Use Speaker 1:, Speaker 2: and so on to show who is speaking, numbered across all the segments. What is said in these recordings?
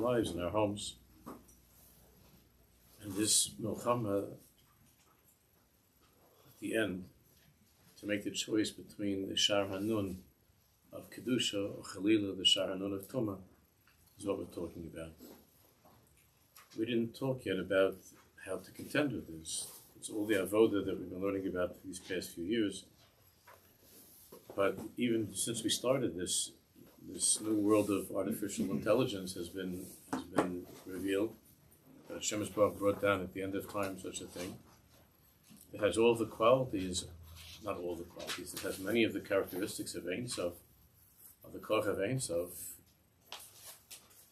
Speaker 1: lives, in our homes. And this milchama, at the end, to make the choice between the Shar Hanun of Kedusha or Chalila, the Shar Hanun of Tumah, is what we're talking about. We didn't talk yet about how to contend with this. It's all the avoda that we've been learning about for these past few years. But even since we started this new world of artificial intelligence has been revealed. Hashem has brought down at the end of time such a thing. It has all the qualities, not all the qualities, it has many of the characteristics of Ein Sof, of the Koch of Ein Sof,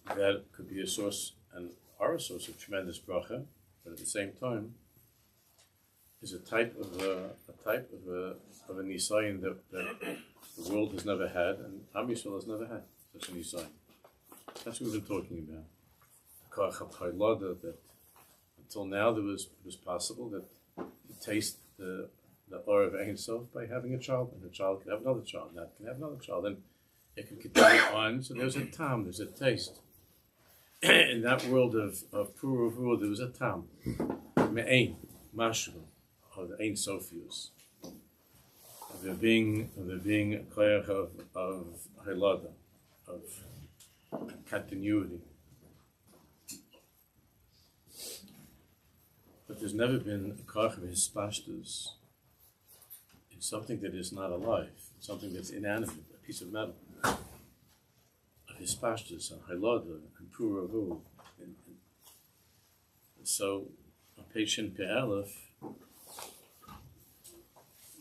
Speaker 1: that could be a source and are a source of tremendous bracha, but at the same time is a type of a nisayon that the world has never had, and Am Yisrael has never had such a nisayon. That's what we've been talking about. The koach of haylada, that until now there was possible that you taste the or of Ein Sof by having a child, and the child can have another child, and that can have another child, and it can continue on. So there's a tam, there's a taste. In that world of Puravu, there was a tam. Me'ein, mashu, of the Ein Sofius. Of there being a koach of haylada, of continuity. But there's never been a koach of hispashtus in something that is not alive, something that's inanimate, a piece of metal. Of hispashtus and haylada and puravu. And so on page Shin Pe'alef,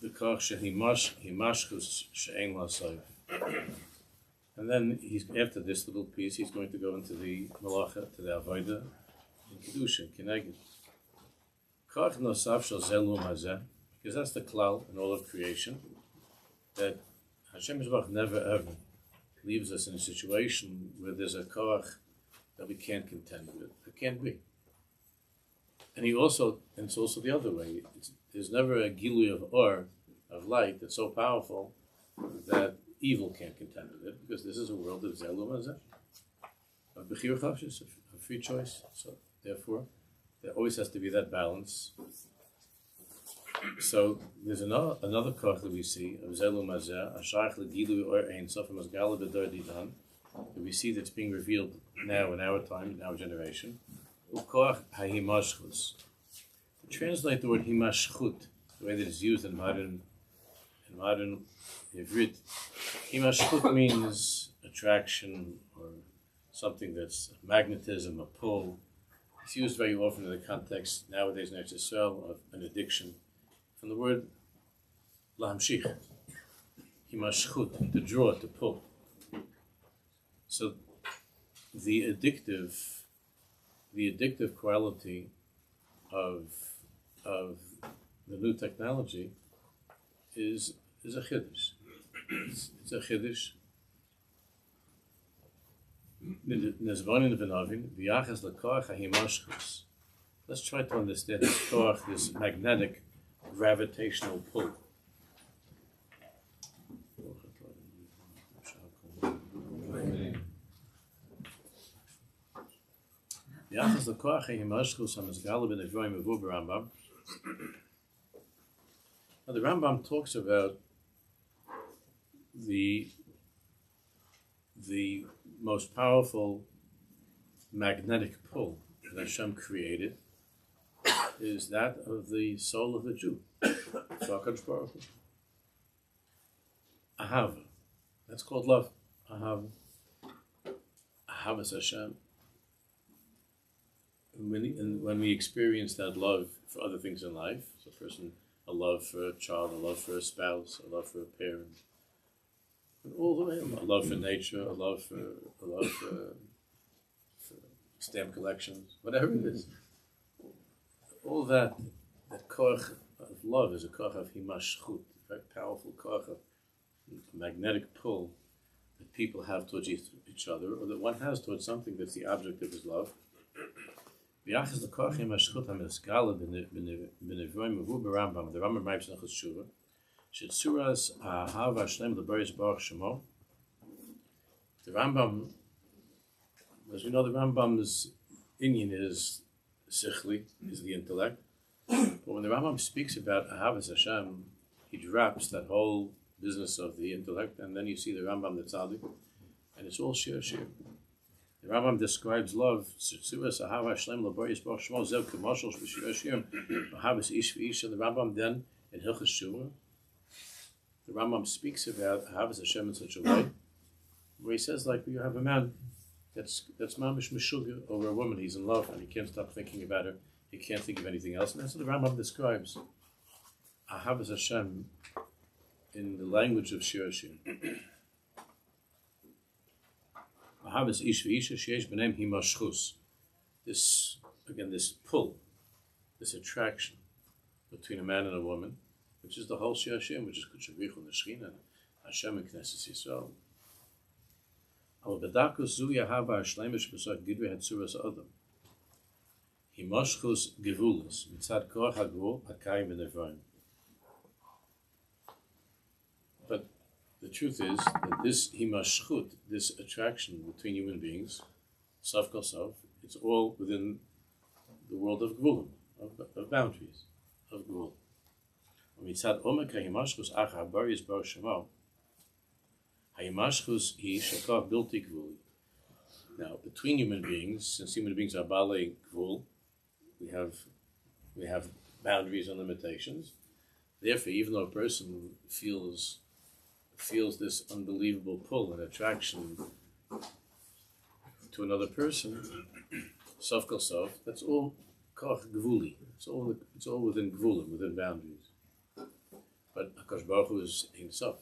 Speaker 1: the koach himashchus she'ein lasayv. And then after this little piece, he's going to go into the malacha, to the avoda, in kedusha, kineged. Koach nosaf shel zelu mazeh, because that's the klal in all of creation, that Hashem Yisbarach never ever leaves us in a situation where there's a koach that we can't contend with. It can't be. And it's also the other way. There's never a gilui of or, of light, that's so powerful that evil can't contend with it, because this is a world of zelu mazeh, of bechir chafshis, of free choice. So therefore, there always has to be that balance. So there's another koch that we see of zelu mazeh, asharach legilui or ein sof masgala b'dor didan, that we see that's being revealed now in our time, in our generation. Ukoach hahimashchus. To translate the word himashchut, the way that it's used in modern Ivrit, himashchut means attraction or something that's magnetism, a pull. It's used very often in the context nowadays in Eretz Yisrael of an addiction. From the word lahamshich, himashchut, to draw, to pull. So the addictive quality of the new technology is a chiddush. It's a chiddush. Let's try to understand this koach, this magnetic, gravitational pull. Now the Rambam talks about the most powerful magnetic pull that Hashem created is that of the soul of the Jew. Ahava. That's called love. Ahava. Ahavas Hashem. When we experience that love for other things in life, so a love for a child, a love for a spouse, a love for a parent, and all the way, a love for nature, a love for stamp collections, whatever it is. All that koach of love is a koach of himashchut, a very powerful koach of magnetic pull that people have towards each other, or that one has towards something that's the object of his love. The Rambam writes in Shiur, the Rambam, As we know, the Rambam's inyan is sichli, is the intellect. But when the Rambam speaks about Ahavas Hashem, he drops that whole business of the intellect, and then you see the Rambam, the Tzaddik, and it's all Shiur. The Rambam describes love, and the Rambam then, in Hilchos Shiur, the Rambam speaks about Ahavas Hashem in such a way, where he says, like, you have a man that's mamish meshuga over a woman, he's in love, and he can't stop thinking about her, he can't think of anything else, and that's what the Rambam describes Ahavas Hashem in the language of Shiur. Ahavas ish v'isha sheyesh b'neim himashchus. This, again, this pull, this attraction between a man and a woman, which is the whole Shiur, which is Chaburah and the Shechina, and Hashem and Knesset Yisrael. Aber bedakus zu Yahava Hashlemish b'sad Gidre Hatzuras Adam. Himashchus Gevulus mitzad Koach Hagvul Hakayim v'Nevraim. But the truth is that this himashchut, this attraction between human beings, saf kol saf, it's all within the world of gvulim, of boundaries, of gvul. Mitzad omek himashchus ach habaris bar shemo. Himashchus hi shakaf bilti gvuli. Now, between human beings, since human beings are balei gvul, we have boundaries and limitations. Therefore, even though a person feels this unbelievable pull and attraction to another person, sof kol sof, that's all koch gvuli. It's all within gvulim, within boundaries. But HaKadosh Baruch Hu is Ein Sof.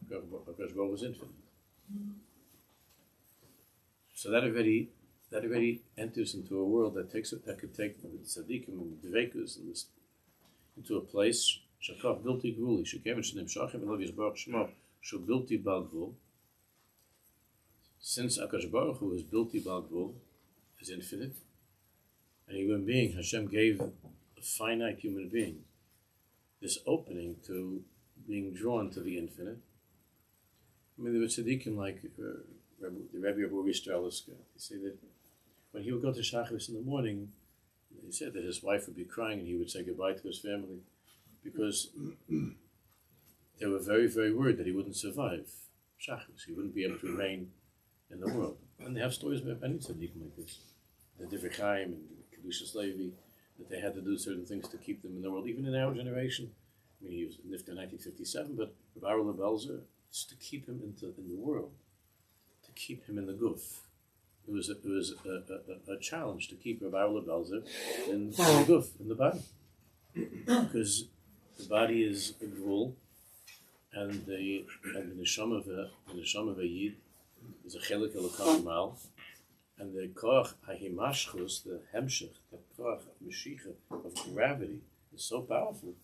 Speaker 1: HaKadosh Baruch Hu is infinite. So that already enters into a world that could take the tzaddikim and the dveikus and this into a place. Shakaf bilti gvuli, shekem shenim shachim elav yisbarach shemo, shu bilti bal gvul. Since HaKadosh Baruch Hu is bilti bal gvul, is infinite, and a human being, Hashem gave a finite human being this opening to being drawn to the infinite. I mean, there were tzaddikim like the Rabbi of Strelitzka. He said that when he would go to Shachris in the morning, he said that his wife would be crying and he would say goodbye to his family, because they were very, very worried that he wouldn't survive Shachris. He wouldn't be able to remain in the world. And they have stories about many tzaddikim like this. The Divrei Chaim and Kedushas Levi, that they had to do certain things to keep them in the world, even in our generation. I mean, he was lived in 1957, but Rabbi Lebelzer, just to keep him in the world, to keep him in the guf. It was a challenge to keep Rabbi Lebelzer in the guf, in the body, because the body is a gvul, and the neshama of a yid is a chelik elokam, and the koach hahimashchus, the hemshech, the koach meshicha of gravity is so powerful.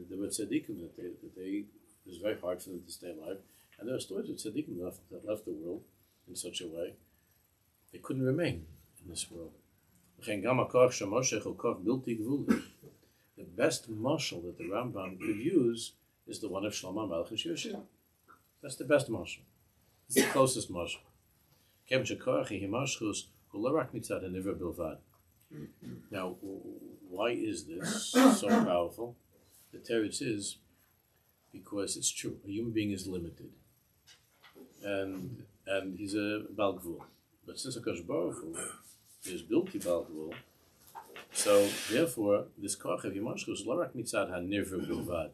Speaker 1: There were tzaddikim that it was very hard for them to stay alive, and there are stories of tzaddikim that left the world in such a way they couldn't remain in this world. The best mashal that the Rambam could use is the one of Shlomo Melech and Shiur. That's the best mashal. It's the closest mashal. Now, why is this so powerful? The teretz is because it's true. A human being is limited, and he's a bal gvul. But since HaKadosh Baruch Hu is bilti bal gvul, so therefore this koach of himashchus lo rak mitzad hanivra bilvad,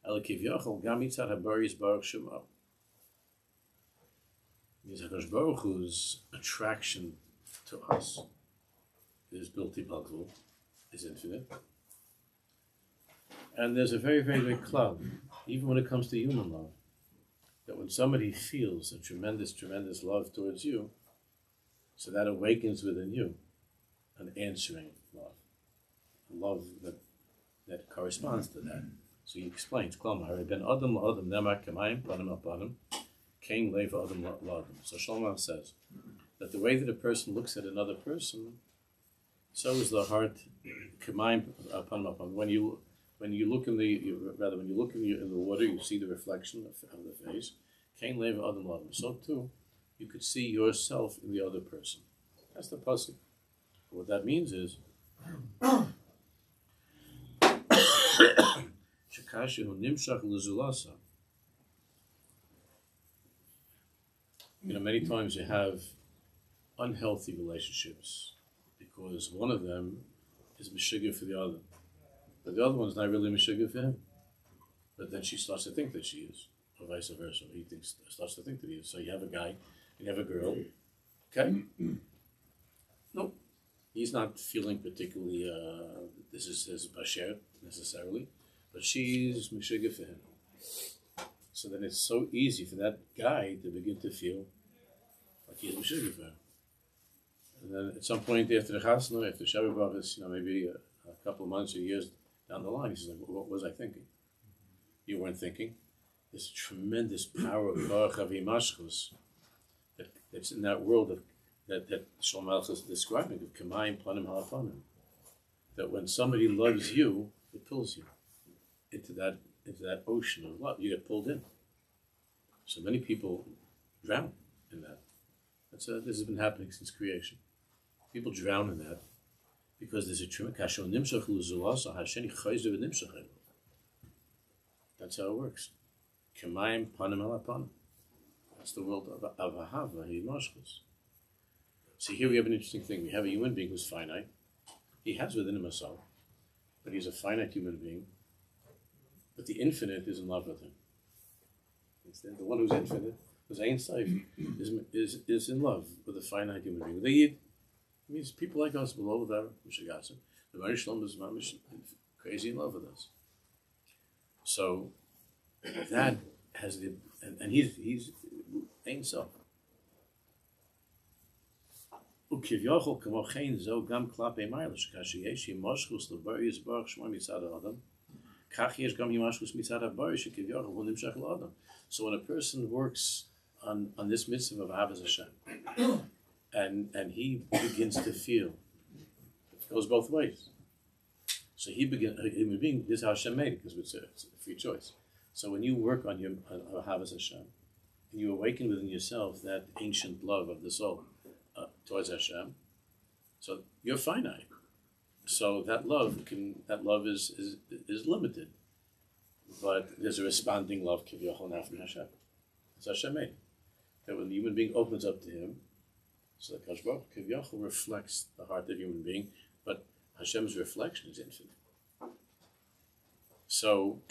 Speaker 1: ela kivyachol gam mitzad habaris baruch shemo. Means HaKadosh Baruch Hu's attraction to us is bilti bal gvul, is infinite. And there's a very, very big cloud, even when it comes to human love, that when somebody feels a tremendous, tremendous love towards you, so that awakens within you an answering love, a love that corresponds to that. So he explains, Klomar, ben adam la'adam nemar kamayim, panim al-panim, kain lev adam la'adam. So Shlomo says that the way that a person looks at another person, so is the heart kamayim panim al-panim. When you look in the water, you see the reflection of the face. Kain lev adam la'adam. So too, you could see yourself in the other person. That's the pasuk. What that means is shekashehu nimshach lezulasa. Many times you have unhealthy relationships because one of them is mishigah for the other, but the other one's not really mishigah for him. But then she starts to think that she is, or vice versa. He starts to think that he is. So you have a guy, and you have a girl. Okay, no, he's not feeling particularly. This is his basher necessarily, but she's mishigah for him. So then it's so easy for that guy to begin to feel like he's mishigah for her. And then at some point after the chasna, after Chaburah is, maybe a couple of months or years down the line, he says, what was I thinking? You weren't thinking. This tremendous power of Mashchus that's in that world that Shlomo is describing, of Kamayim Panim Halapanim. That when somebody loves you, it pulls you into that ocean of love. You get pulled in. So many people drown in that. This has been happening since creation. People drown in that because there's a tremendous. That's how it works. Kamayim panim ala panim. That's the world of ahava, himashchus. See, here we have an interesting thing. We have a human being who's finite. He has within him a soul, but he's a finite human being. But the infinite is in love with him. Instead, the one who's infinite, who's Ein Sof, is in love with a finite human being. They eat. It means people like us below the Mishigasim. The Marish Shalom is crazy in love with us. So that has the and he's Ein Sof. Ukivyochol kamochein zo gam klape ma'ilish kashi yesh yimashchus lebaris barach shma mitzad adam kach yesh gam yimashchus mitzad habaris ukivyochol hu nimshach l'adam. So when a person works on this mitzvah of Ahavas Hashem, and he begins to feel, it goes both ways. So he human being, this is how Hashem made it, because it's a free choice. So when you work on your Ahavas Hashem, and you awaken within yourself that ancient love of the soul towards Hashem, so you're finite. So that love is limited, but there's a responding love kivyochol now from Hashem. It's Hashem made. That when the human being opens up to Him, so the Kodesh Baruch kivyochol reflects the heart of the human being, but Hashem's reflection is infinite. So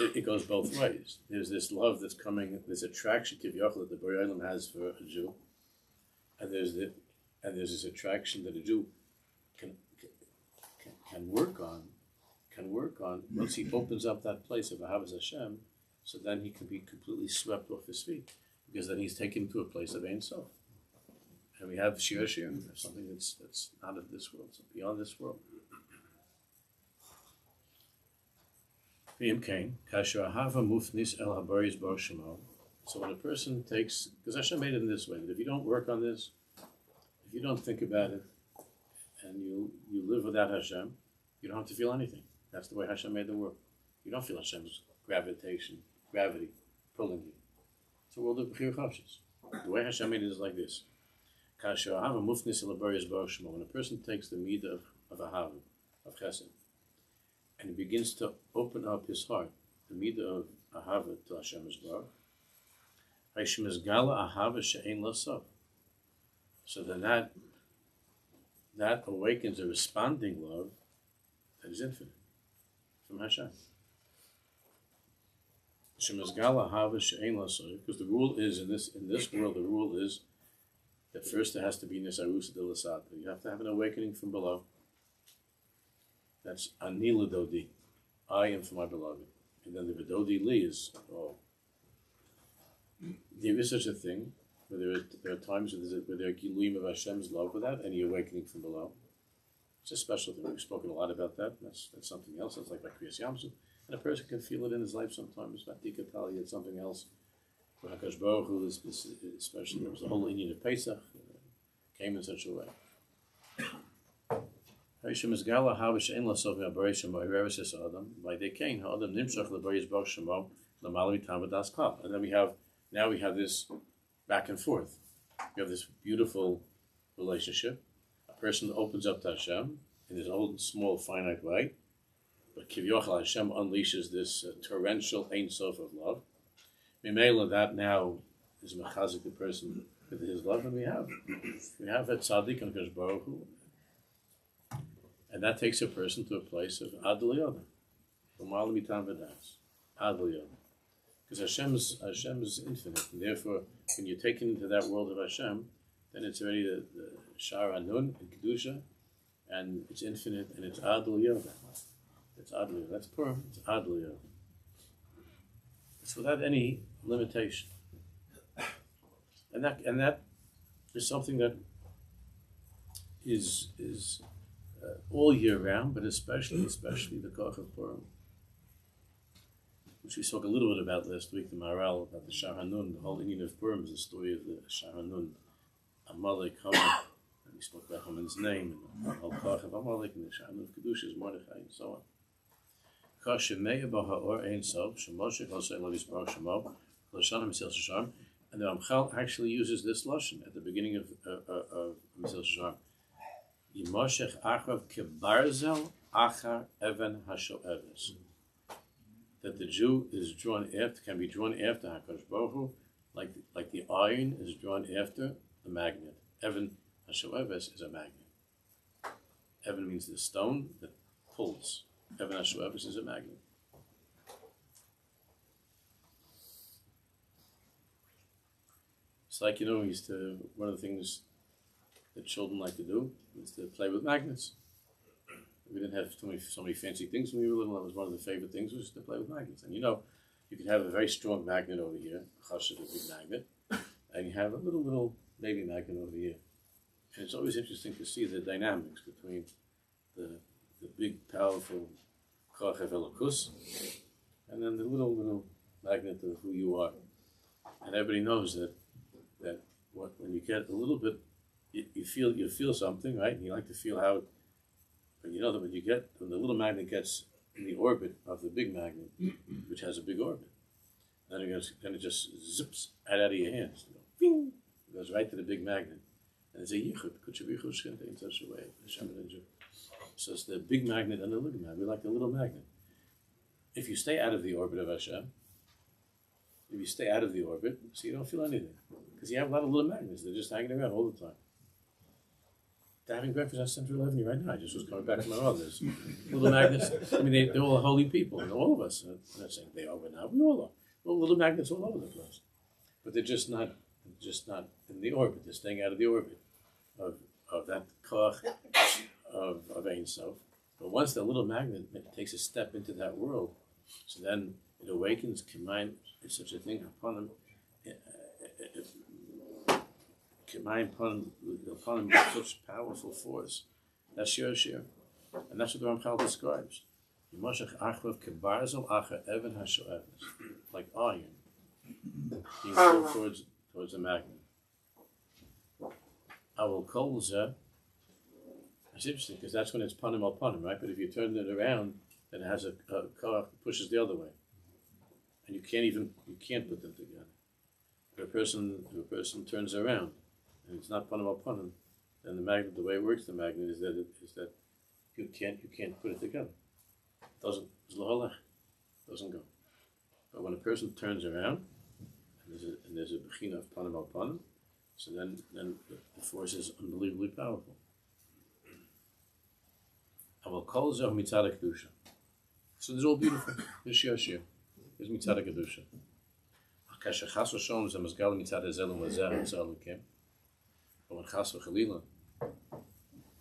Speaker 1: it goes both ways. There's this love that's coming, this attraction kivyochol that the Borei Olam has for a Jew, and there's this attraction that a Jew can work on once he opens up that place of Ahavas Hashem. So then he can be completely swept off his feet, because then he's taken to a place of Ein Sof. And we have Shiur, something that's out of this world, so beyond this world. So when a person takes, because Hashem made it in this way, that if you don't work on this, if you don't think about it, and you live without Hashem, you don't have to feel anything. That's the way Hashem made the world. You don't feel Hashem's gravity pulling you. It's a world of B'chir Chafshis. The way Hashem made it is like this. When a person takes the midah of Ahava, of Chesed, and he begins to open up his heart, the midah of Ahava to Hashem Yisbarach, so then that awakens a responding love that is infinite from Hashem. Because the rule is in this world, the rule is that first there has to be nisarus dilasata. You have to have an awakening from below. That's ani l'dodi, I am for my beloved, and then the v'dodi li is there is such a thing where there are times where there are giluyim of Hashem's love without any awakening from below. It's a special thing. We've spoken a lot about that. That's something else. That's like Kriyas Yamsuf. And a person can feel it in his life sometimes. Vatika Talia, it's something else. For HaKadosh Baruch Hu, especially, there was the whole Indian of Pesach came in such a way. By they came, and then we have this back and forth. We have this beautiful relationship. A person opens up to Hashem in his own small finite way, but Kivyochel Hashem unleashes this torrential Ein Sof of love. Mimela, that now is mechazik the person with his love, and we have a tzaddik and Kodesh Baruch Hu, and that takes a person to a place of Adliyah, Umal Mitam V'das, Adliyah, because Hashem is infinite, and therefore when you're taken into that world of Hashem, then it's already the Shar Anun and Kedusha, and it's infinite, and it's Adliyah. It's Adliyah. That's Purim. It's Adliyah. It's without any limitation. And that is something that is all year round, but especially the Koch of Purim, which we spoke a little bit about last week, the Maharal, about the Shar Hanun. The whole Indian of Purim is the story of the Shar Hanun, Amalek, Haman, and we spoke about Haman's name, and the whole Koch of Amalek, and the Shar Hanun of Kedusha, Mordechai, and so on. And the Ramchal actually uses this lashon at the beginning of Mesil Shisham. Yimoshech achrav kebarzel achar even hashoeves. That the Jew is drawn after, can be drawn after HaKadosh Baruch Hu, like the iron is drawn after the magnet. Even hashoeves is a magnet. Even means the stone that pulls. Even hashoeves is a magnet. It's like, one of the things that children like to do is to play with magnets. We didn't have so many fancy things when we were little. That was one of the favorite things, was to play with magnets. And you could have a very strong magnet over here, a big magnet, and you have a little baby magnet over here. And it's always interesting to see the dynamics between the big, powerful Koch of Elokus and then the little magnet of who you are. And everybody knows that when you get a little bit, you feel something, right? And you like to feel how, but you know that when the little magnet gets in the orbit of the big magnet, which has a big orbit, then it just zips out of your hands. Bing! It goes right to the big magnet. And it's a yichud, in such a way. So it's the big magnet and the little magnet. We like the little magnet. If you stay out of the orbit of Hashem, so you don't feel anything. Because you have a lot of little magnets. They're just hanging around all the time. They're having breakfast at Central Avenue right now. I just was coming back to my mother's. Little magnets. I mean, they're all holy people. And all of us. I'm not saying they are, but now we all are. Well, little magnets all over the place. But they're just not in the orbit. They're staying out of the orbit of that koch of Ein Sof. But once that little magnet takes a step into that world, so then it awakens, Kimayim, it's such a thing upon him. Kimayim upon him with such powerful force. That's Shiur. And that's what the Ramchal describes. Yimoshech achrav kebarzel achar even hashoeves. Like iron being pulled towards the magnet. Avol kol zeh. It's interesting because that's when it's panim al panim, right? But if you turn it around, then it has a car that pushes the other way, and you can't put them together. If a person turns around, and it's not panim al panim, then the magnet, the way it works, the magnet is that you can't put it together. It doesn't go. But when a person turns around, and there's a bechina of panim al panim, so then the force is unbelievably powerful. So these are all beautiful. There's Shiur. There's mitzad kedusha. But when chas v'chalila,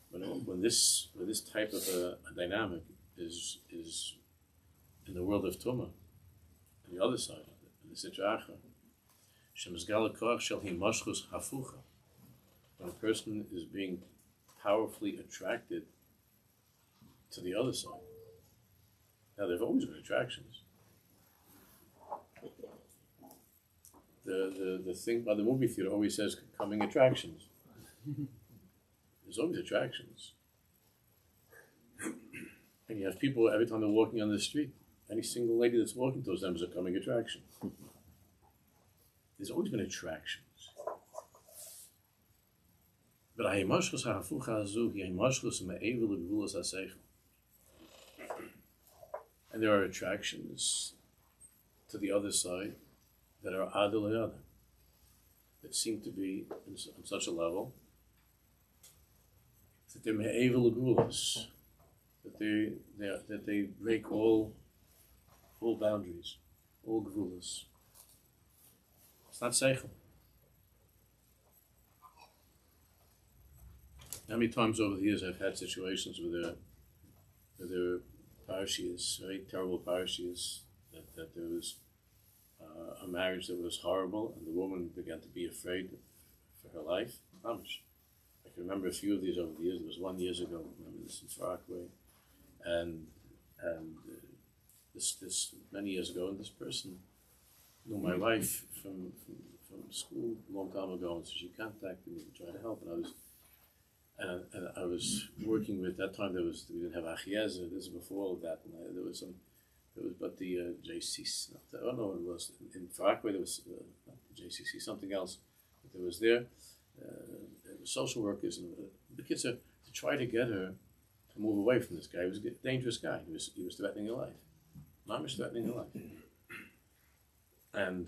Speaker 1: when this type of a dynamic is in the world of Tumah, on the other side of it, in the Sitra Achra, shemizgal koach shel himoshchus hafucha, when a person is being powerfully attracted to the other side. Now, there have always been attractions. The thing by the movie theater always says coming attractions. There's always attractions. And you have people, every time they're walking on the street, any single lady that's walking towards them is a coming attraction. There's always been attractions. But ha'imoshchus ha'hafucha hazu hi ha'imoshchus me'evel l'gvulas ha'seichel. And there are attractions to the other side that are adil other, that seem to be on such a level that they're me'evel l'gvulas, that they break all boundaries, all gvulas. It's not seichel. How many times over the years I've had situations where there were parashiyas, very terrible parashiyas, that there was a marriage that was horrible, and the woman began to be afraid for her life. I can remember a few of these over the years. There was one years ago. I remember this in Faraway, and this many years ago, and this person knew my wife from school a long time ago, and so she contacted me to try to help, and I was working with, that time we didn't have Achiezer, this is before all of that, and but the JCC, I don't know what it was, in Faraway there was, not the JCC, something else, but there was there, social workers, and the kids to try to get her to move away from this guy. He was a dangerous guy, he was threatening her life, mamish threatening her life. And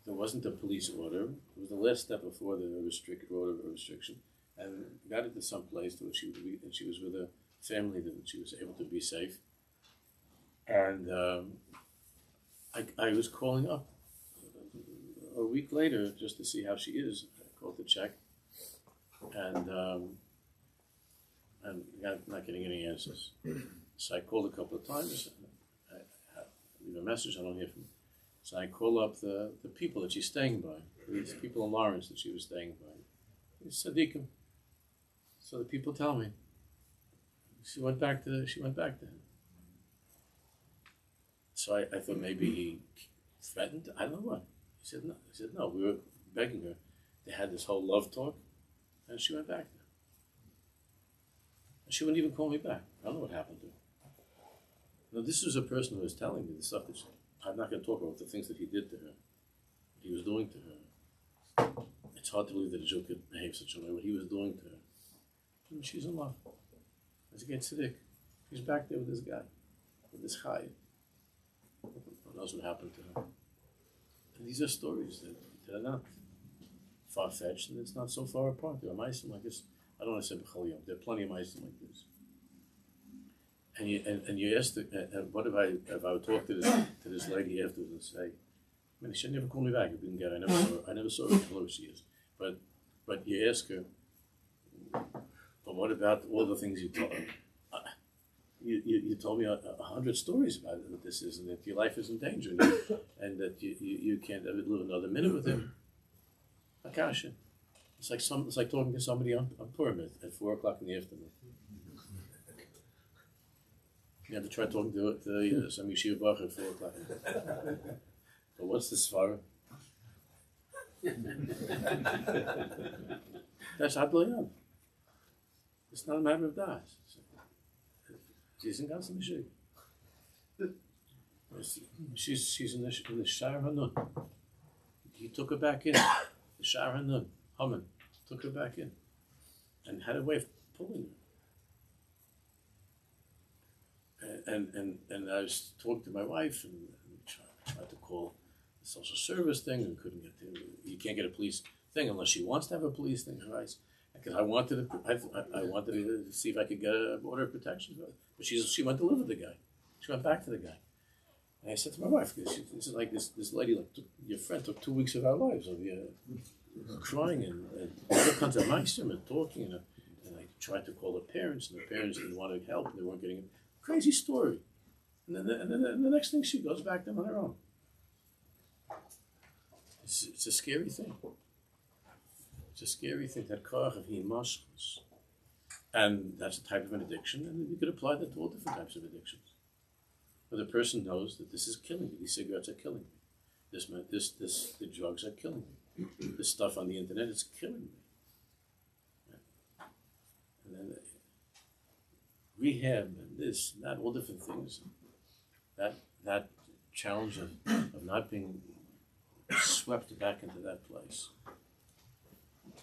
Speaker 1: there wasn't a police order. It was the last step before the order of restriction, and got it to some place to which she would be, and she was with a family that she was able to be safe. And I was calling up a week later just to see how she is. I called to check, and not getting any answers. So I called a couple of times. I leave a message. I don't hear from her. So I call up the people that she's staying by, these people in Lawrence that she was staying by. It's Tzadikim. So the people tell me she went back to him. So I thought maybe he threatened. I don't know what. He said no. We were begging her. They had this whole love talk, and she went back to him. And she wouldn't even call me back. I don't know what happened to her. Now this was a person who was telling me the stuff that I'm not going to talk about the things that he did to her, what he was doing to her. It's hard to believe that a Jew could behave such a way, what he was doing to her. And she's in love. As a get tzaddik, she's back there with this guy, with this chai. Who knows what happened to her? And these are stories that are not far-fetched, and it's not so far apart. There are ma'asim like this. I don't want to say b'chol yom. There are plenty of ma'asim like this. And you asked, what if I would talk to this lady afterwards and say, man, she never called me back. I never saw her. I don't know who she is. But you ask her, but what about all the things you told her? You told me 100 stories about it, what this is, and that your life is in danger, and that you can't ever live another minute with him. Akasha. It's like talking to somebody on Purim at 4 o'clock in the afternoon. You have to try talking to some Yeshiva Bach at 4 o'clock. But what's this for? That's Adloyan. It's not a matter of das. She's in ganz Mishig. She's in the Shiur Hanun. He took her back in. The Shiur Hanun, Haman, took her back in, and had a way of pulling her. And I was talking to my wife and tried to call the social service thing and couldn't get to. You can't get a police thing unless she wants to have a police thing, right? Because I wanted to see if I could get a order of protection, but she went to live with the guy. She went back to the guy. And I said to my wife, this is like this lady, your friend took 2 weeks of our lives of crying and all kinds of meisim and talking, and I tried to call the parents, and the parents didn't want to help, and they weren't getting it. Crazy story. And then the next thing, she goes back to them on her own. It's a scary thing. It's a scary thing, that koach of himashchus. And that's a type of an addiction, and you could apply that to all different types of addictions. Where the person knows that this is killing me, these cigarettes are killing me, the drugs are killing me, this stuff on the internet is killing me. And then rehab and this, and that, all different things. That challenge of not being swept back into that place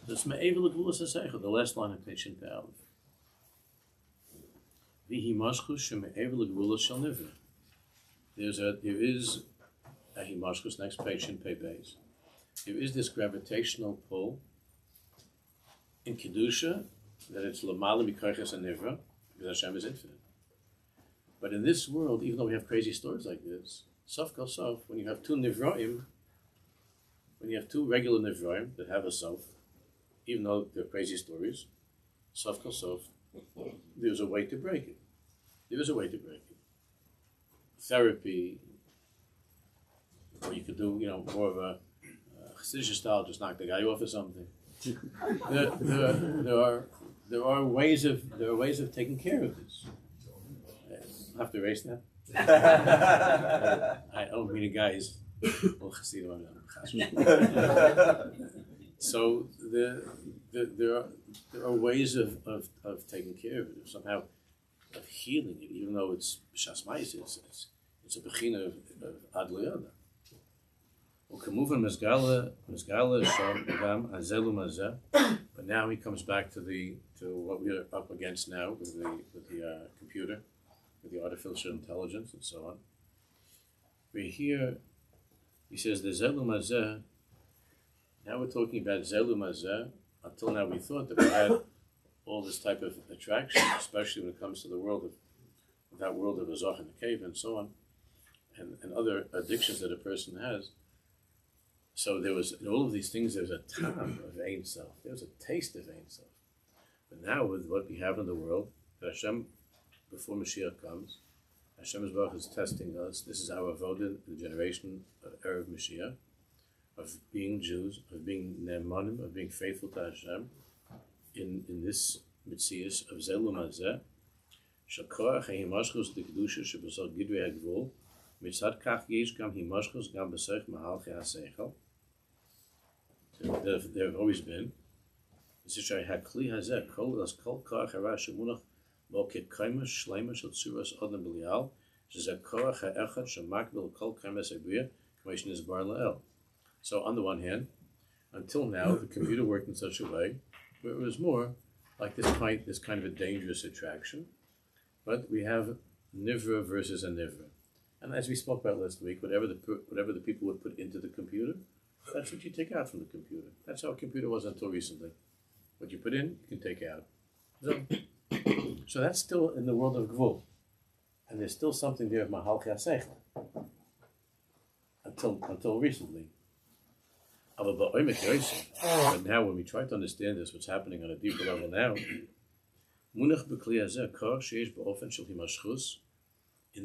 Speaker 1: That's me'ever l'gvulas haseichel, the last line of page Shinpeh. V'hi mashchus she'me'ever l'gvulas shel nivra. There is a himashchus, next page Shinpeh Beis. There is this gravitational pull in Kedusha that it's l'mala mikoyches and nivra, because Hashem is infinite. But in this world, even though we have crazy stories like this, sof kol sof, when you have two nivraim, when you have two regular nivraim that have a sof, even though they're crazy stories, sof kol sof, there's a way to break it. There is a way to break it. Therapy, or you could do, more of a Chassidish style, just knock the guy off or something. There are ways of taking care of this. I have to erase that. I don't mean a guy's. So there are ways of taking care of it, somehow of healing it, even though it's shasmais, it's a bechina of ad le'ada. But now he comes back to what we're up against now with the computer, with the artificial intelligence and so on. We hear, he says, the Zelu Mazeh, now we're talking about Zelu Mazeh. Until now we thought that we had all this type of attraction, especially when it comes to the world of that world of Azach in the cave and so on, and other addictions that a person has. So there was, in all of these things, there was a tam of Ein Sof. There was a taste of Ein Sof. But now with what we have in the world, Hashem, before Mashiach comes, Hashem's Baruch is testing us. This is our avodah, the generation of Erev Mashiach, of being Jews, of being Ne'emanim, of being faithful to Hashem, in this Mitzias of Zelu Mazeh, Shakor HaHimashchus D'Kedusha Shebasar Gidrei HaGvul, Mitzad Kach Yesh Gam Himashchus Gam B'Seich Mahalchei HaSeichel. There have always been. This is Hakli Hazeh Kol As Kol Korach Hara Shemunach Bo Kekaimer Shleimer Shel Tzuras Adam B'Lial Shezeh Korach HaEchad Shemakbil Kol Kaimes Ebriya K'meshin is Bar La'el. So on the one hand, until now, the computer worked in such a way where it was more like this kind of a dangerous attraction. But we have nivra versus a nivra. And as we spoke about last week, whatever the people would put into the computer, that's what you take out from the computer. That's how a computer was until recently. What you put in, you can take out. So that's still in the world of Gvul. And there's still something there of Mahalchei HaSeichel. Until recently. But now when we try to understand this, what's happening on a deeper level now, in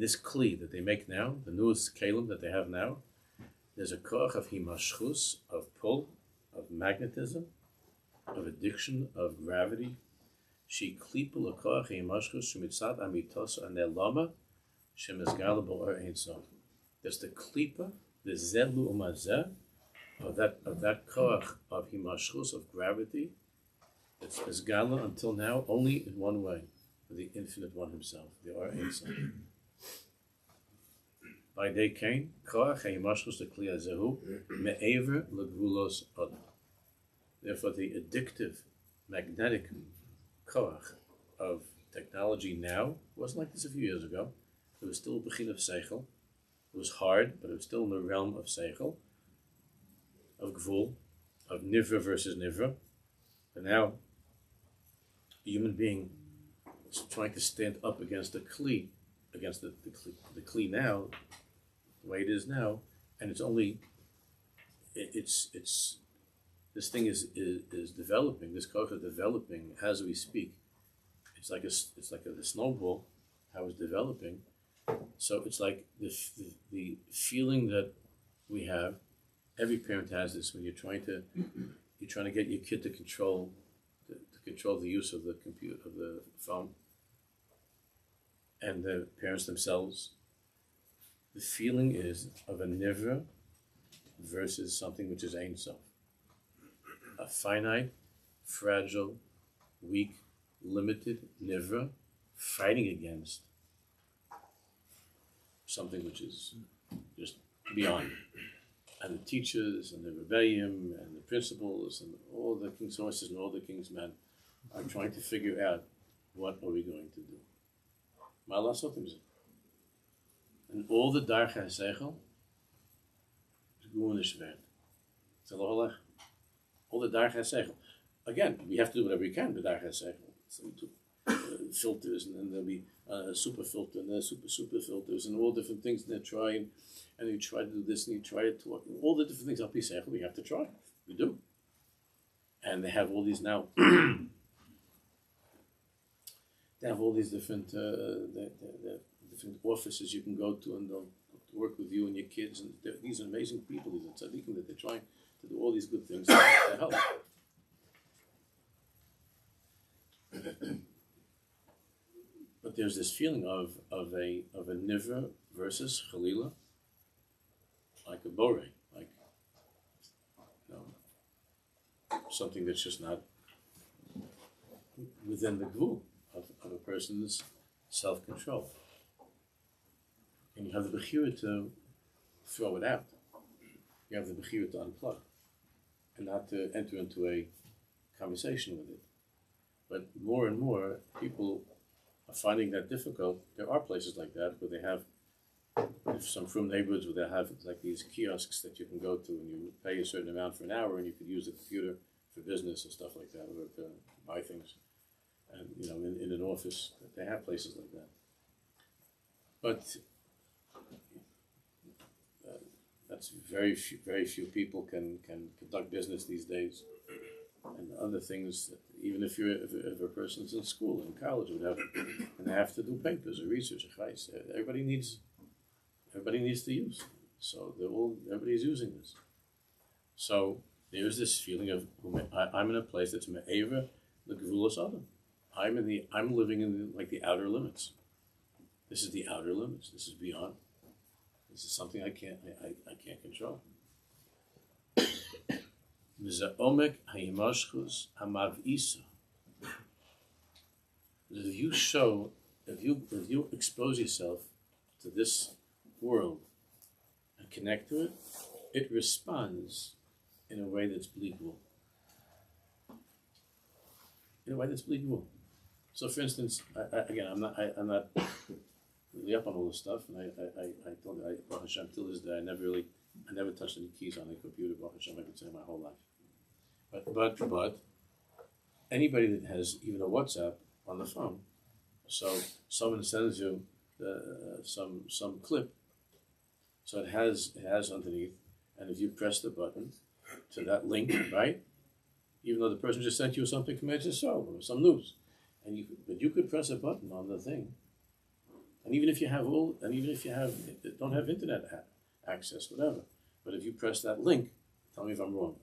Speaker 1: this kli that they make now, the newest kalim that they have now, there's a koach of himashchus, of pull, of magnetism, of addiction, of gravity. She klipa l'koach himashchus shemitzad amitos anelama shemizgala bo'or ein sof. There's the klipa, the zelu umazeh, of that koach of himashchus, of gravity, that's mizgala until now only in one way, with the infinite one himself, the or ein sof. By day Cain, koach ha'imashchus the zehu me'ever l'gvulos adam. Therefore, the addictive, magnetic koach of technology now wasn't like this a few years ago. It was still a bechin of seichel. It was hard, but it was still in the realm of seichel, of gvul, of nivra versus nivra. And now, a human being is trying to stand up against the kli, against the kli now, the way it is now, and it's only, this thing is developing. This koach is developing as we speak. It's like a snowball, how it's developing. So it's like the feeling that we have. Every parent has this when you're trying to get your kid to control the use of the computer, of the phone, and the parents themselves. The feeling is of a nivra versus something which is Ein Sof. A finite, fragile, weak, limited nivra fighting against something which is just beyond. and the teachers and the rebbeim and the principals and all the king's horses and all the king's men are trying to figure out what are we going to do. And all the Darchei Seichel is going to Shvert. All the Darchei Seichel. Again, we have to do whatever we can with Darchei Seichel. Filters, and then there'll be super filter, and there's super filters, and all different things. And they try, and you try to do this, and you try to talk. All the different things. Al Pi Seichel, we have to try. We do. And they have all these now. They have all these different different offices you can go to, and they'll work with you and your kids. And these are amazing people. These are tzaddikim that they're trying to do all these good things to help. But there's this feeling of a nivra versus chalila, like a bore, like something that's just not within the gvul of a person's self-control. And you have the bechira to throw it out. You have the bechira to unplug and not to enter into a conversation with it. But more and more people are finding that difficult. There are places like that where they have some from neighborhoods where they have like these kiosks that you can go to, and you pay a certain amount for an hour, and you could use the computer for business and stuff like that, or to buy things. And in an office, they have places like that. But that's very few people can conduct business these days. And other things, even if a person's in school, in college, whatever, and they have to do papers or research, everybody needs to use. So everybody's using this. So there's this feeling of I'm in a place that's me'eva the gevulas adam. I'm living in the outer limits. This is the outer limits. This is beyond. This is something I can't control. If you expose yourself to this world and connect to it, it responds in a way that's believable. So, for instance, I'm not really up on all this stuff, and I told you, Baruch Hashem, till this day, I never touched any keys on the computer. Baruch Hashem, I could say my whole life. But anybody that has even a WhatsApp on the phone, so someone sends you some clip, so it has underneath, and if you press the button to that link, right? Even though the person just sent you something from HSO or some news, but you could press a button on the thing, and even if you don't have internet access, whatever, but if you press that link, tell me if I'm wrong.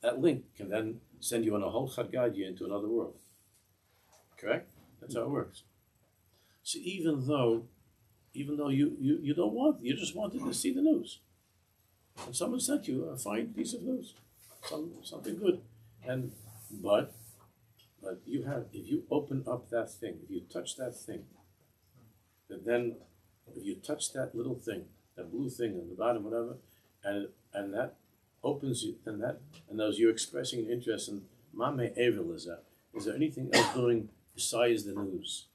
Speaker 1: That link can then send you on a whole chadgadia into another world. Correct? That's how it works. So even though you don't want, you just wanted to see the news, and someone sent you a fine piece of news, something good, but you have, if you open up that thing, if you touch that thing, then if you touch that little thing, that blue thing on the bottom, whatever, and that opens you, and those you're expressing an interest in Mame Evil is there anything else doing besides the news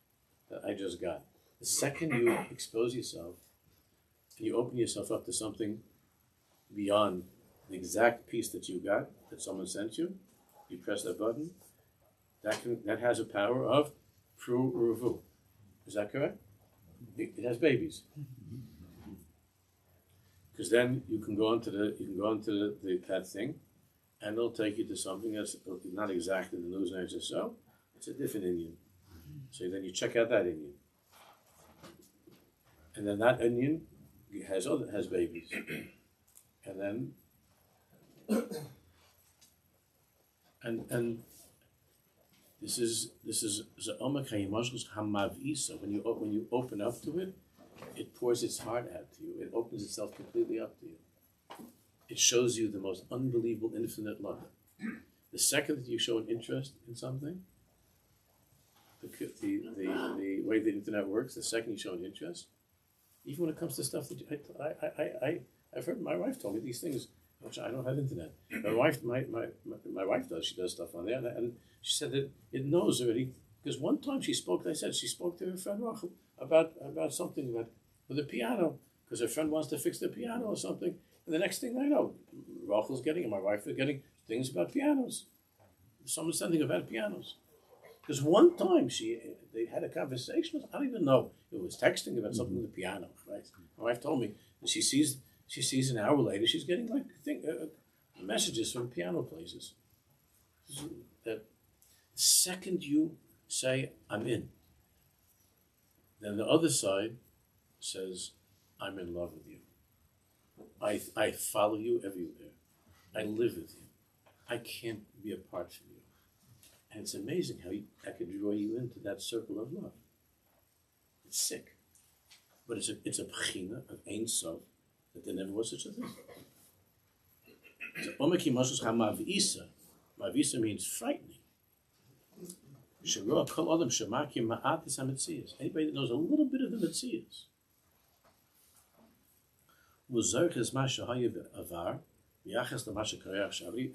Speaker 1: that I just got? The second you expose yourself and you open yourself up to something beyond the exact piece that you got, that someone sent you, you press that button, that has a power of Pru Uruvu. Is that correct? It has babies. Because then you can go onto that thing, and they'll take you to something that's not exactly the news and so it's a different Indian. So then you check out that Indian, and then that Indian has babies, and then and this is Za'omek HaYimashchus HaMav'isa. When you open up to it, it pours its heart out to you. It opens itself completely up to you. It shows you the most unbelievable, infinite love. The second that you show an interest in something, the way the internet works, the second you show an interest, even when it comes to stuff that I I've heard my wife told me these things, which I don't have internet. My wife does. She does stuff on there, and she said that it knows already because one time she spoke to her friend Rachel about something with a piano because her friend wants to fix the piano or something, and the next thing I know, Rachel's getting and my wife is getting things about pianos. Someone's sending about pianos. Because one time they had a conversation. I don't even know. It was texting about something with the piano. Right? My wife told me that she sees an hour later she's getting messages from piano places. That the second you say I'm in, then the other side says I'm in love with you. I follow you everywhere. I live with you. I can't be apart from you. And it's amazing how I can draw you into that circle of love. It's sick. But it's a bechina of Ein Sof that there never was such a thing. Mavisa means frightening. Anybody that knows a little bit of the Metzias.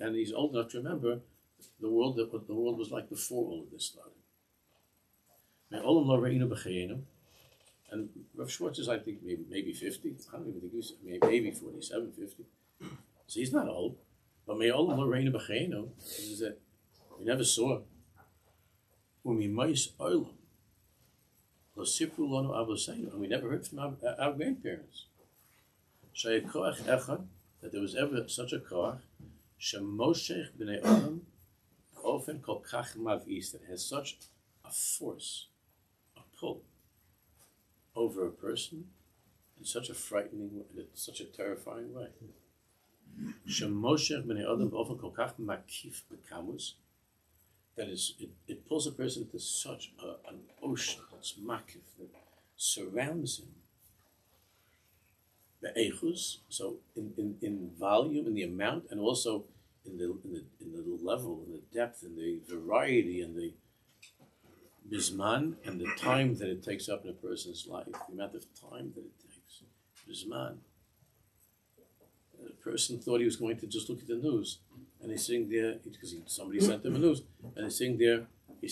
Speaker 1: And he's old enough to remember the world was like before all of this started. And Rav Schwartz is, I think, maybe 50. I don't even think he's maybe 47, 50. So he's not old. But Me'olam Loreinu B'Chayenu is that we never saw Umimais Olam Lo Sipru Lonu Avosenu, and we never heard from our grandparents. Shayakoach Echad, that there was ever such a koach, Shemoshech B'nei Adam Ofen Kol Kach Mav'is, that has such a force, a pull over a person in such a frightening way, in such a terrifying way. Shemoshech B'nei Adam Ofen Kol Kach Makif B'Kamus, that it pulls a person into such an ocean that's makif, that surrounds him. The echus, so in volume, in the amount, and also in the level, in the depth, in the variety, and the bisman, and the time that it takes up in a person's life, the amount of time that it takes. Bisman. A person thought he was going to just look at the news, and he's sitting there because somebody sent him a news, and he's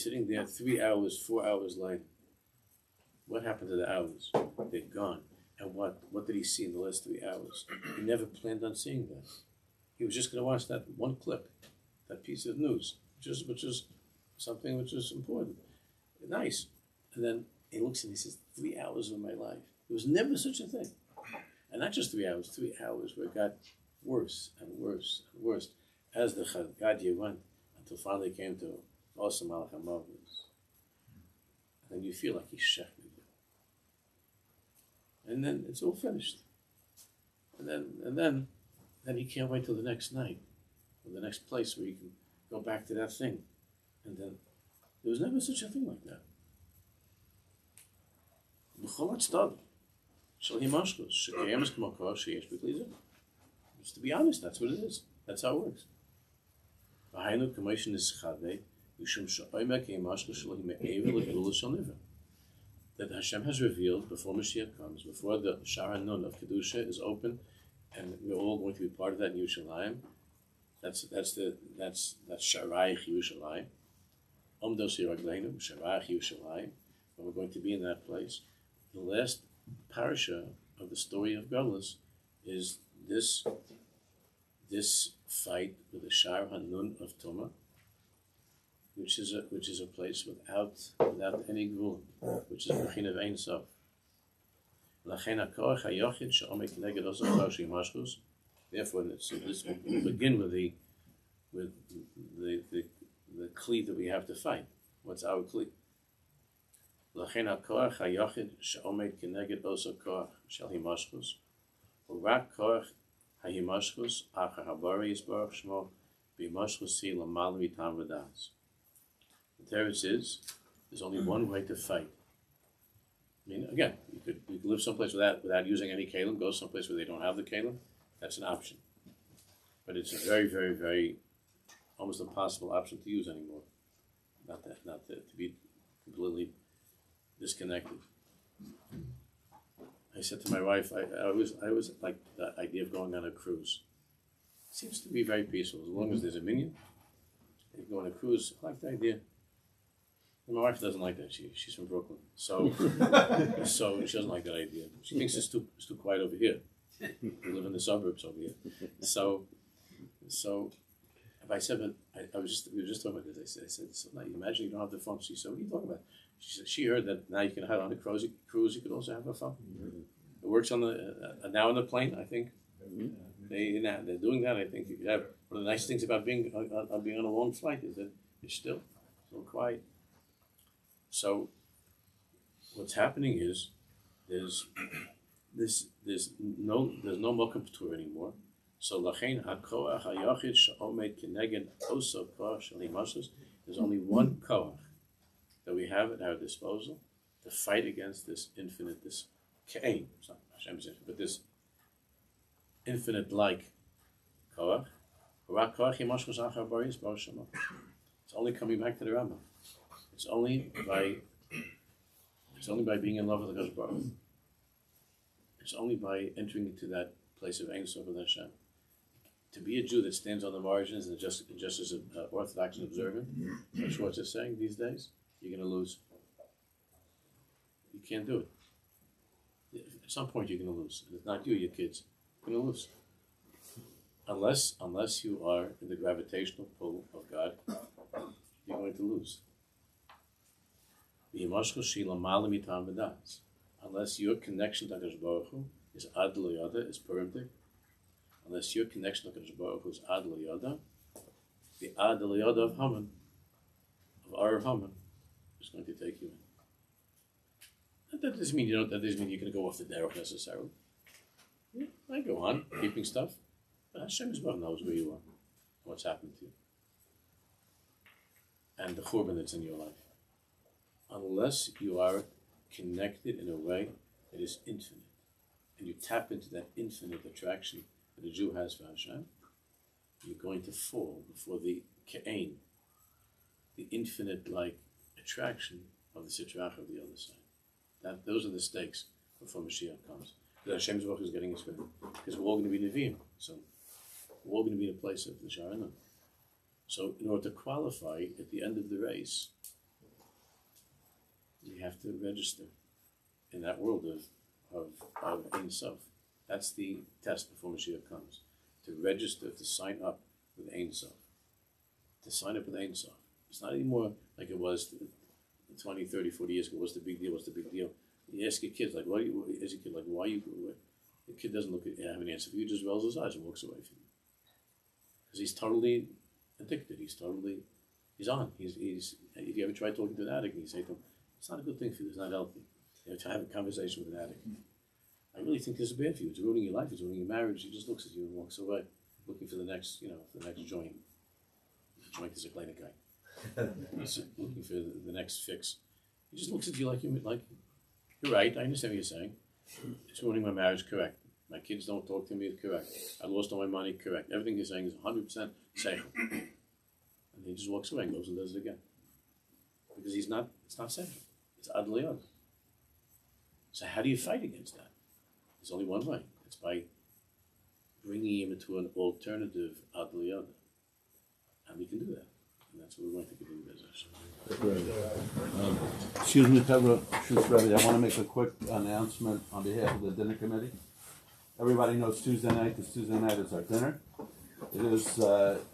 Speaker 1: sitting there 3 hours, 4 hours later. What happened to the hours? They're gone. And what did he see in the last 3 hours? He never planned on seeing that. He was just going to watch that one clip, that piece of news, which is something which is important, nice. And then he looks and he says, 3 hours of my life. There was never such a thing. And not just 3 hours, 3 hours where it got worse and worse and worse as the Gadya went until finally came to Osa Malach HaMavos. And then you feel like he's shechted. And then it's all finished. And then you can't wait till the next night, or the next place where you can go back to that thing. And then there was never such a thing like that. Just to be honest, that's what it is. That's how it works. That Hashem has revealed before Mashiach comes, before the Shara Nun of Kedusha is open, and we're all going to be part of that in Yerushalayim. That's Sharaich Yerushalayim. Omdos Yeragleinu, Sharaich Yerushalayim. And we're going to be in that place. The last parasha of the story of Gdalus is this fight with the Shara Nun of Tumah, which is a place without any gvul, which is a bechina of Ein Sof. Therefore, so this will begin with the kli that we have to fight. What's our kli? The teretz is, there's only one way to fight. I mean, again, you could live someplace without using any kalim, go someplace where they don't have the kalim. That's an option. But it's a very, very, very, almost impossible option to use anymore. Not to be completely disconnected. I said to my wife, I always like the idea of going on a cruise. It seems to be very peaceful as long as there's a minion. You can go on a cruise. I like the idea. And my wife doesn't like that. She's from Brooklyn, so so she doesn't like that idea. She thinks it's too quiet over here. We live in the suburbs over here. So if I said, but we were just talking about this. I said, so now imagine you don't have the phone. She said, what are you talking about? She said she heard that now you can have on a cruise. You could also have a phone. It works on the now on the plane. I think they're doing that. I think you could have one of the nice things about being on a long flight is that you're still so quiet. So what's happening is there's no mokum p'tur anymore. So lachein hakoach hayachid she'omed keneged oso koach shel imashos. There's only one koach that we have at our disposal to fight against this infinite, this kein. It's not Hashem's infinite, but this infinite like koach. It's only coming back to the Rambam. It's only by being in love with the Kodesh Baruch Hu. It's only by entering into that place of Ein Sof with Hashem. To be a Jew that stands on the margins and just as an Orthodox and observant, like Schwartz is saying these days, you're going to lose. You can't do it. At some point, you're going to lose. And it's not you, your kids. You're going to lose. Unless you are in the gravitational pull of God, you're going to lose. Unless your connection to HaKadosh Baruch Hu is ad lo yada, is purimdik, unless your connection to HaKadosh Baruch Hu is ad lo yada, the ad lo yada of Haman, of Arav Haman, is going to take you in. That doesn't mean you're going to go off the derech necessarily. Yeah, I go on keeping stuff, but Hashem knows where you are, what's happened to you, and the churban that's in your life. Unless you are connected in a way that is infinite, and you tap into that infinite attraction that a Jew has for Hashem, you're going to fall before the ke'ain, the infinite-like attraction of the sitrach of the other side. Those are the stakes before Mashiach comes. Because Hashem's work is getting us ready. Because we're all going to be Nevi'im, so we're all going to be in a place of the Sharanah. So in order to qualify at the end of the race, you have to register in that world of Ein Sof. That's the test before Mashiach comes. To register, to sign up with Ein Sof. To sign up with Ein Sof. It's not anymore like it was 20, 30, 40 years ago. What's the big deal? What's the big deal? You ask your kids, like, why you, the kid doesn't have an answer for you, just rolls his eyes and walks away from you. Because he's totally addicted. He's on. He's if you ever try talking to an addict and you say to him, it's not a good thing for you, it's not healthy. You have to have a conversation with an addict. I really think this is bad for you. It's ruining your life, it's ruining your marriage. He just looks at you and walks away, looking for the next joint. The joint is a kleiner guy. He's looking for the next fix. He just looks at you like you're right, I understand what you're saying. It's ruining my marriage, correct. My kids don't talk to me, correct. I lost all my money, correct. Everything you're saying is 100% safe. And he just walks away and goes and does it again. Because it's not safe. It's ad lo yada. So how do you fight against that? There's only one way. It's by bringing him into an alternative ad lo yada. And we can do that. And that's what we're going to continue business.
Speaker 2: Excuse me, Rabbi, I want to make a quick announcement on behalf of the dinner committee. Everybody knows Tuesday night is our dinner. It is,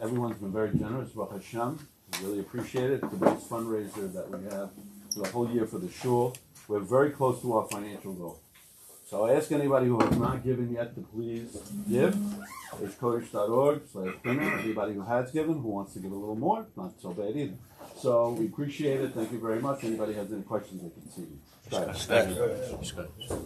Speaker 2: everyone's been very generous, Baruch Hashem. We really appreciate it. It's the biggest fundraiser that we have for the whole year for the shul. We're very close to our financial goal. So I ask anybody who has not given yet to please give. It's kodesh.org/dinner. Anybody who has given, who wants to give a little more, not so bad either. So we appreciate it. Thank you very much. Anybody has any questions, they can see me.